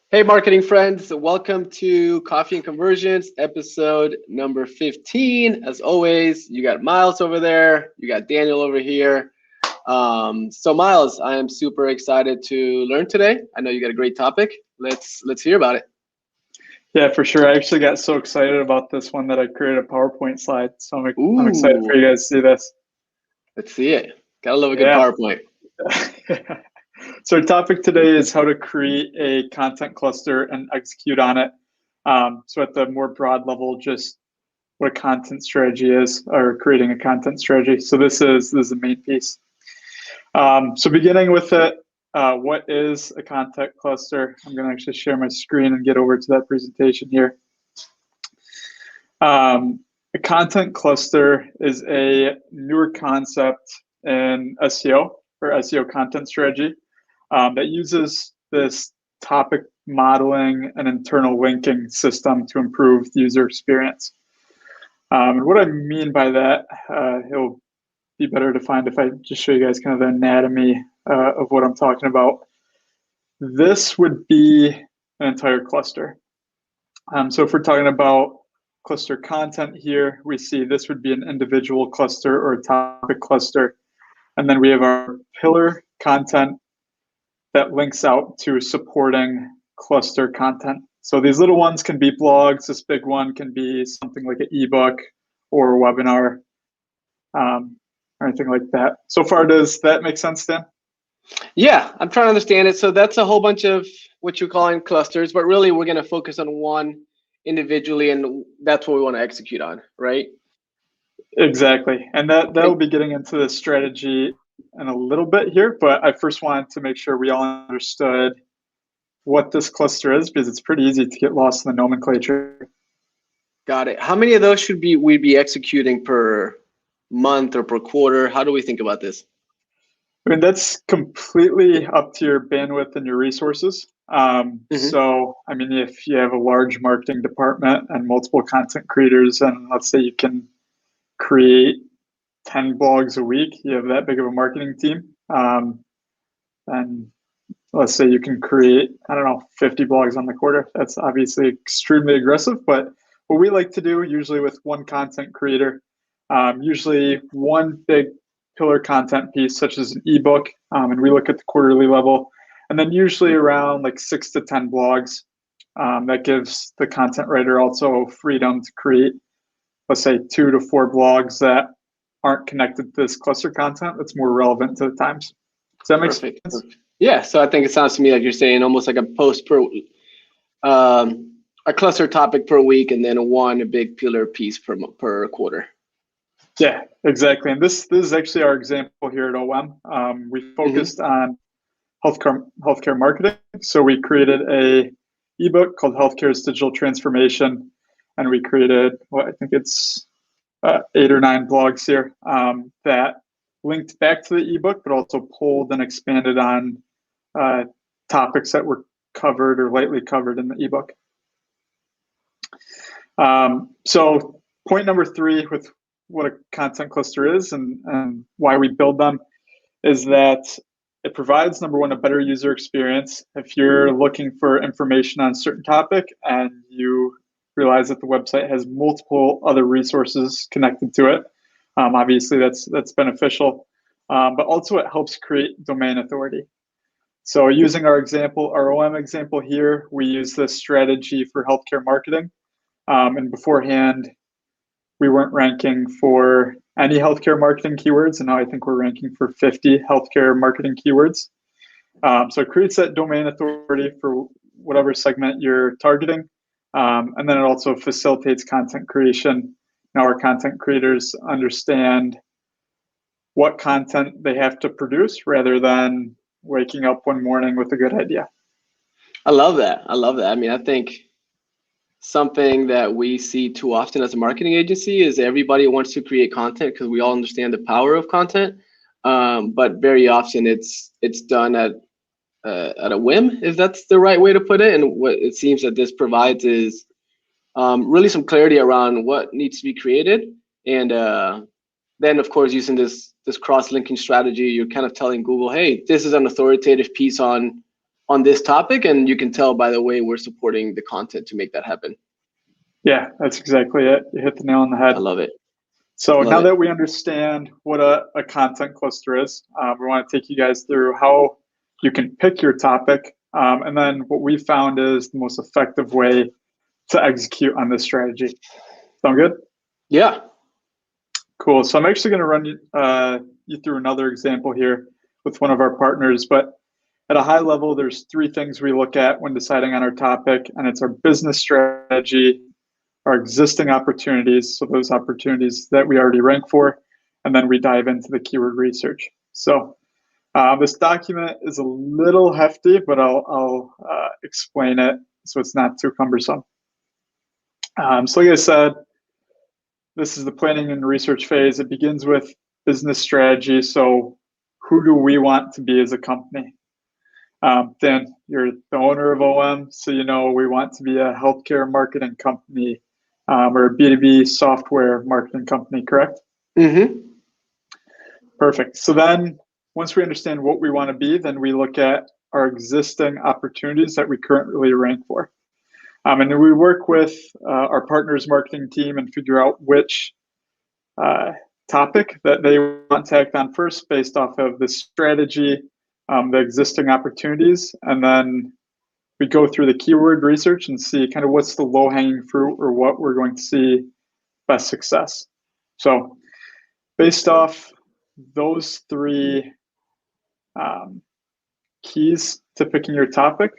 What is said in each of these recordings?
Hey, marketing friends, welcome to Coffee and Conversions, episode number 15. As always, you got Myles over there, you got Daniel over here. So Myles, I am super excited to learn today. I know you got a great topic. Let's hear about it. Yeah, for sure. I actually got so excited about this one that I created a PowerPoint slide. So I'm excited for Ooh, you guys to see this. let's see it. Gotta love a good Yeah. PowerPoint. So our topic today is how to create a content cluster and execute on it. So at the more broad level, just what a content strategy is, or creating a content strategy. So this is the main piece. So beginning with it, what is a content cluster? I'm going to actually share my screen and get over to that presentation here. A content cluster is a newer concept in SEO or SEO content strategy that uses this topic modeling and internal linking system to improve the user experience. And what I mean by that, it'll be better defined if I just show you guys kind of the anatomy of what I'm talking about. This would be an entire cluster. So if we're talking about cluster content here, we see this would be an individual cluster or a topic cluster. And then we have our pillar content that links out to supporting cluster content. So these little ones can be blogs. This big one can be something like an ebook or a webinar, or anything like that. So far, does that make sense, Dan? Yeah, I'm trying to understand it. So that's a whole bunch of what you're calling clusters, but really we're going to focus on one individually, and that's what we want to execute on, right? Exactly. And that Okay. will be getting into the strategy in a little bit here, but I first wanted to make sure we all understood what this cluster is because it's pretty easy to get lost in the nomenclature. Got it. How many of those should we be executing per month or per quarter? How do we think about this? I mean, that's completely up to your bandwidth and your resources. Hmm. So, I mean, if you have a large marketing department and multiple content creators, and let's say you can create 10 blogs a week, you have that big of a marketing team. And let's say you can create, I don't know, 50 blogs on the quarter. That's obviously extremely aggressive, but what we like to do usually with one content creator, usually one big pillar content piece, such as an ebook, and we look at the quarterly level, and then usually around like 6 to 10 blogs. That gives the content writer also freedom to create, let's say, 2 to 4 blogs that aren't connected to this cluster content that's more relevant to the times. Does that make Perfect. sense? Yeah. So I think it sounds to me like you're saying almost like a post per, a cluster topic per week, and then one big pillar piece per quarter. Yeah, exactly. And this is actually our example here at OM. We Hmm. focused on healthcare marketing. So we created a ebook called Healthcare's Digital Transformation, and we created I think it's 8 or 9 blogs here that linked back to the ebook, but also pulled and expanded on uh, topics that were covered or lightly covered in the ebook. So point number 3 with what a content cluster is and why we build them is that it provides, number one, a better user experience. If you're looking for information on a certain topic and you realize that the website has multiple other resources connected to it, obviously that's beneficial. But also it helps create domain authority. So using our example, our OM example here, we use this strategy for healthcare marketing. And beforehand, we weren't ranking for any healthcare marketing keywords, and now I think we're ranking for 50 healthcare marketing keywords. So it creates that domain authority for whatever segment you're targeting. And then it also facilitates content creation. Now our content creators understand what content they have to produce rather than waking up one morning with a good idea. I love that. I love that. I mean, I think something that we see too often as a marketing agency is everybody wants to create content because we all understand the power of content, but very often it's done at a whim, if that's the right way to put it. And what it seems that this provides is really some clarity around what needs to be created, and then of course using this cross-linking strategy, you're kind of telling Google, hey, this is an authoritative piece on on this topic, and you can tell by the way we're supporting the content to make that happen. Yeah, that's exactly it. You hit the nail on the head. I love it. So Love now it. that we understand what a content cluster is, we want to take you guys through how you can pick your topic, and then what we found is the most effective way to execute on this strategy. Sound good? Yeah. Cool. So I'm actually going to run you through another example here with one of our partners, but at a high level, there's three things we look at when deciding on our topic, and it's our business strategy, our existing opportunities, so those opportunities that we already rank for, and then we dive into the keyword research. So this document is a little hefty, but I'll explain it so it's not too cumbersome. So like I said, this is the planning and research phase. It begins with business strategy. So who do we want to be as a company? Then you're the owner of OM, so you know we want to be a healthcare marketing company, or a B2B software marketing company, correct? Mm-hmm. Perfect. So then once we understand what we want to be, then we look at our existing opportunities that we currently rank for. And then we work with our partners marketing team and figure out which topic that they want to act on first based off of the strategy, the existing opportunities, and then we go through the keyword research and see kind of what's the low-hanging fruit or what we're going to see best success. So based off those three keys to picking your topic,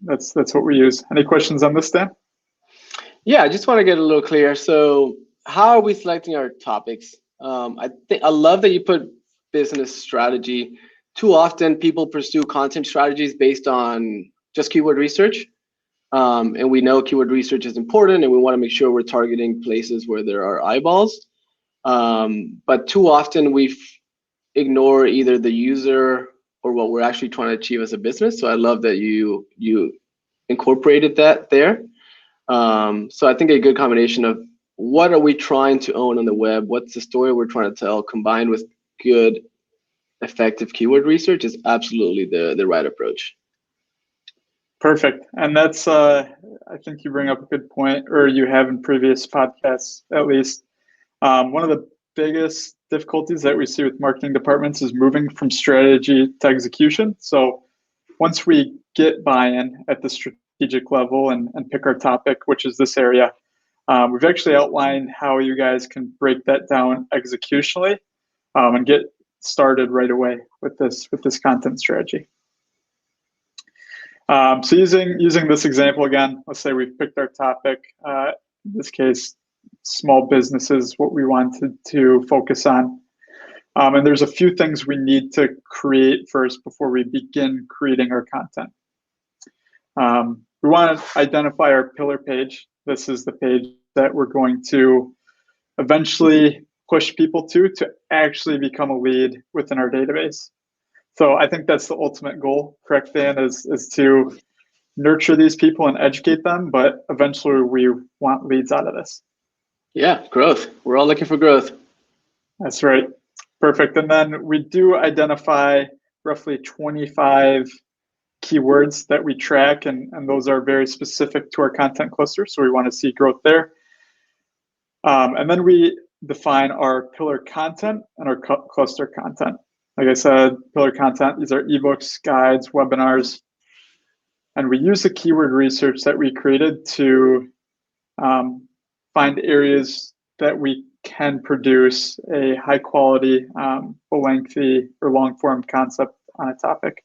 that's what we use. Any questions on this, Dan? Yeah, I just want to get a little clear. So how are we selecting our topics? I love that you put business strategy. Too often people pursue content strategies based on just keyword research. And we know keyword research is important and we want to make sure we're targeting places where there are eyeballs. But too often we ignore either the user or what we're actually trying to achieve as a business. So I love that you incorporated that there. So I think a good combination of what are we trying to own on the web, what's the story we're trying to tell, combined with good, effective keyword research is absolutely the right approach. Perfect. And that's, I think you bring up a good point, or you have in previous podcasts at least. One of the biggest difficulties that we see with marketing departments is moving from strategy to execution. So once we get buy-in at the strategic level and pick our topic, which is this area, we've actually outlined how you guys can break that down executionally, and get started right away with this content strategy. So using this example again, let's say we've picked our topic, in this case, small businesses, what we wanted to focus on. And there's a few things we need to create first before we begin creating our content. We want to identify our pillar page. This is the page that we're going to eventually push people to actually become a lead within our database. So I think that's the ultimate goal, correct, Dan, is to nurture these people and educate them, but eventually we want leads out of this. Yeah, growth. We're all looking for growth. That's right. Perfect. And then we do identify roughly 25 keywords that we track, and those are very specific to our content cluster. So we want to see growth there. And then we define our pillar content and our cluster content. Like I said, pillar content, these are ebooks, guides, webinars. And we use the keyword research that we created to find areas that we can produce a high quality, lengthy or long form concept on a topic.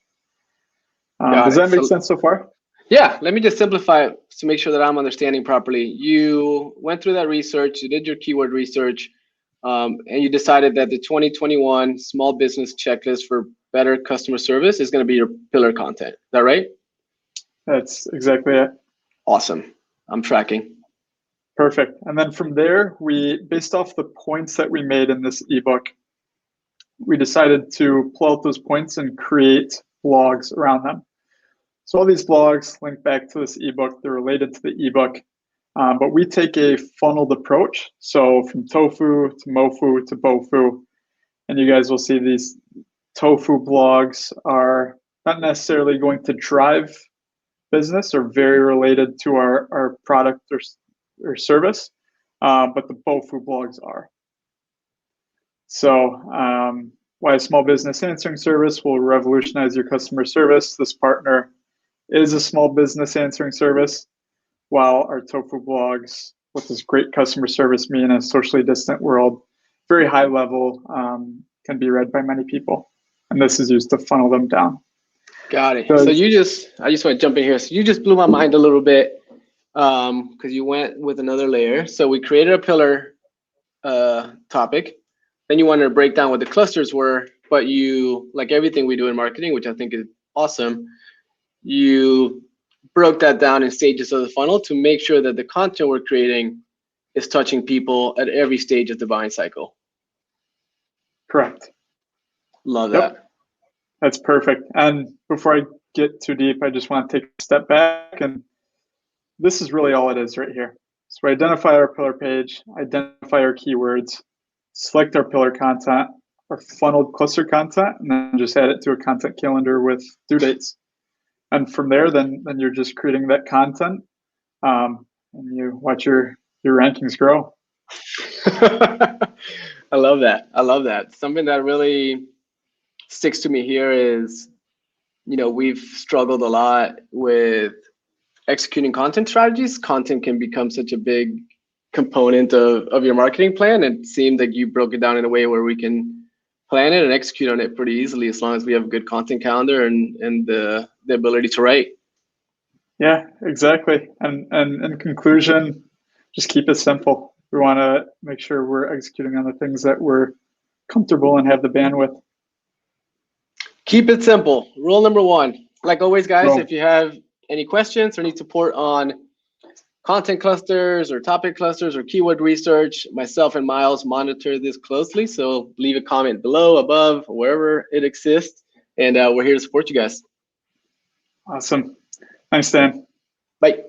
Does that make sense so far? Yeah, let me just simplify it to make sure that I'm understanding properly. You went through that research, you did your keyword research, and you decided that the 2021 small business checklist for better customer service is going to be your pillar content. Is that right? That's exactly it. Awesome. I'm tracking. Perfect. And then from there, based off the points that we made in this ebook, we decided to pull out those points and create blogs around them. So all these blogs link back to this ebook. They're related to the ebook, but we take a funneled approach. So from tofu to mofu to bofu, and you guys will see these tofu blogs are not necessarily going to drive business or very related to our product or service, but the both food blogs are. So why a small business answering service will revolutionize your customer service. This partner is a small business answering service, while our tofu blogs, what does great customer service mean in a socially distant world, very high level, can be read by many people. And this is used to funnel them down. Got it. So I just want to jump in here. So you just blew my mind a little bit because you went with another layer. So we created a pillar topic. Then you wanted to break down what the clusters were, but you, like everything we do in marketing, which I think is awesome, you broke that down in stages of the funnel to make sure that the content we're creating is touching people at every stage of the buying cycle. Correct. Love that. That's perfect. And before I get too deep, I just want to take a step back, and this is really all it is right here. So we identify our pillar page, identify our keywords, select our pillar content, our funneled cluster content, and then just add it to a content calendar with due dates. And from there, then you're just creating that content, and you watch your rankings grow. I love that. I love that. Something that really sticks to me here is, we've struggled a lot with executing content strategies. Content can become such a big component of your marketing plan. It seemed like you broke it down in a way where we can plan it and execute on it pretty easily as long as we have a good content calendar and the ability to write. Yeah, exactly. And in conclusion, just keep it simple. We want to make sure we're executing on the things that we're comfortable and have the bandwidth. Keep it simple. Rule number one. Like always, guys, if you have any questions or need support on content clusters or topic clusters or keyword research, myself and Myles monitor this closely. So leave a comment below, above, wherever it exists. And we're here to support you guys. Awesome. Thanks, Dan. Bye.